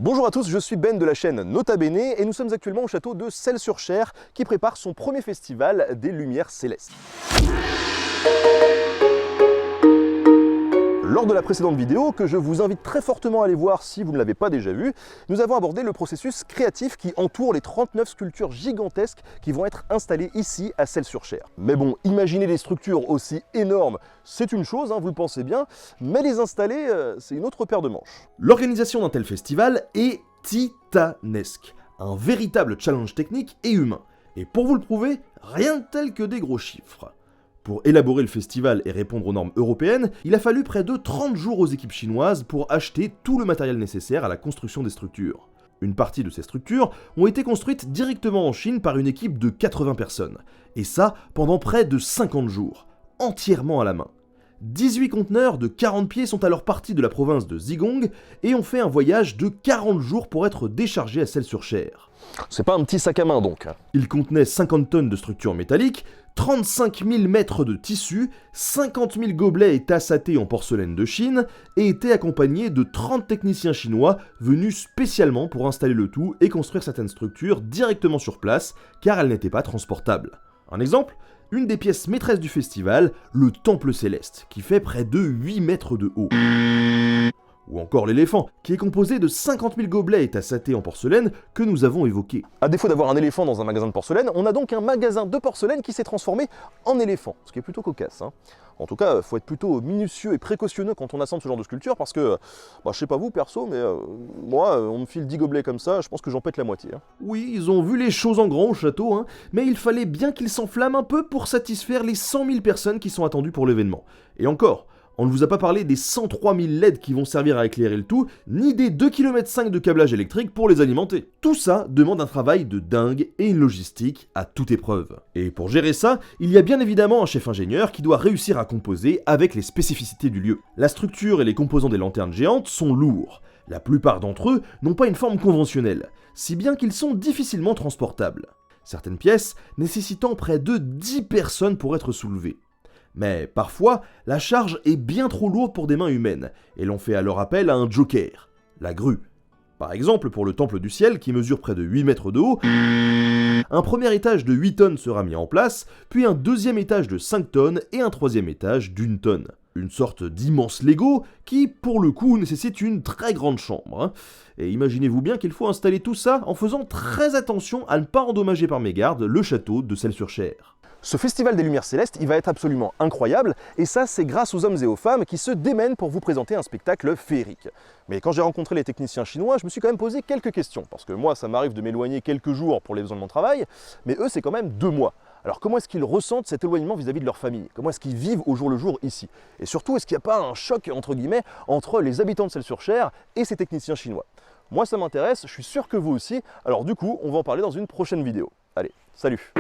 Bonjour à tous, je suis Ben de la chaîne Nota Bene et nous sommes actuellement au château de Celles-sur-Cher qui prépare son premier festival des Lumières Célestes. Lors de la précédente vidéo, que je vous invite très fortement à aller voir si vous ne l'avez pas déjà vu, nous avons abordé le processus créatif qui entoure les 39 sculptures gigantesques qui vont être installées ici à Celles-sur-Cher. Mais bon, imaginer des structures aussi énormes, c'est une chose, vous le pensez bien, mais les installer, c'est une autre paire de manches. L'organisation d'un tel festival est titanesque, un véritable challenge technique et humain. Et pour vous le prouver, rien de tel que des gros chiffres. Pour élaborer le festival et répondre aux normes européennes, il a fallu près de 30 jours aux équipes chinoises pour acheter tout le matériel nécessaire à la construction des structures. Une partie de ces structures ont été construites directement en Chine par une équipe de 80 personnes, et ça pendant près de 50 jours, entièrement à la main. 18 conteneurs de 40 pieds sont alors partis de la province de Zigong et ont fait un voyage de 40 jours pour être déchargés à Celles-sur-Cher. C'est pas un petit sac à main donc. Il contenait 50 tonnes de structures métalliques, 35 000 mètres de tissu, 50 000 gobelets et tasses à thé en porcelaine de Chine, et était accompagné de 30 techniciens chinois venus spécialement pour installer le tout et construire certaines structures directement sur place, car elles n'étaient pas transportables. Un exemple ? Une des pièces maîtresses du festival, le Temple Céleste, qui fait près de 8 mètres de haut. Ou encore l'éléphant, qui est composé de 50 000 gobelets et tasses à thé en porcelaine que nous avons évoqués. À défaut d'avoir un éléphant dans un magasin de porcelaine, on a donc un magasin de porcelaine qui s'est transformé en éléphant, ce qui est plutôt cocasse. En tout cas, il faut être plutôt minutieux et précautionneux quand on assemble ce genre de sculpture parce que, je sais pas vous perso, mais moi, on me file 10 gobelets comme ça, je pense que j'en pète la moitié. Oui, ils ont vu les choses en grand au château, mais il fallait bien qu'ils s'enflamment un peu pour satisfaire les 100 000 personnes qui sont attendues pour l'événement. Et encore, on ne vous a pas parlé des 103 000 LED qui vont servir à éclairer le tout, ni des 2,5 km de câblage électrique pour les alimenter. Tout ça demande un travail de dingue et une logistique à toute épreuve. Et pour gérer ça, il y a bien évidemment un chef ingénieur qui doit réussir à composer avec les spécificités du lieu. La structure et les composants des lanternes géantes sont lourds. La plupart d'entre eux n'ont pas une forme conventionnelle, si bien qu'ils sont difficilement transportables. Certaines pièces nécessitant près de 10 personnes pour être soulevées. Mais parfois, la charge est bien trop lourde pour des mains humaines, et l'on fait alors appel à un joker, la grue. Par exemple, pour le Temple du Ciel, qui mesure près de 8 mètres de haut, un premier étage de 8 tonnes sera mis en place, puis un deuxième étage de 5 tonnes et un troisième étage d'1 tonne. Une sorte d'immense Lego qui, pour le coup, nécessite une très grande chambre. Et imaginez-vous bien qu'il faut installer tout ça en faisant très attention à ne pas endommager par mégarde le château de Celles-sur-Cher. Ce festival des Lumières Célestes, il va être absolument incroyable, et ça c'est grâce aux hommes et aux femmes qui se démènent pour vous présenter un spectacle féerique. Mais quand j'ai rencontré les techniciens chinois, je me suis quand même posé quelques questions, parce que moi ça m'arrive de m'éloigner quelques jours pour les besoins de mon travail, mais eux c'est quand même 2 mois. Alors comment est-ce qu'ils ressentent cet éloignement vis-à-vis de leur famille? Comment est-ce qu'ils vivent au jour le jour ici? Et surtout, est-ce qu'il n'y a pas un choc, entre guillemets, entre les habitants de Celles-sur-Cher et ces techniciens chinois? Moi ça m'intéresse, je suis sûr que vous aussi, alors du coup on va en parler dans une prochaine vidéo. Allez, salut!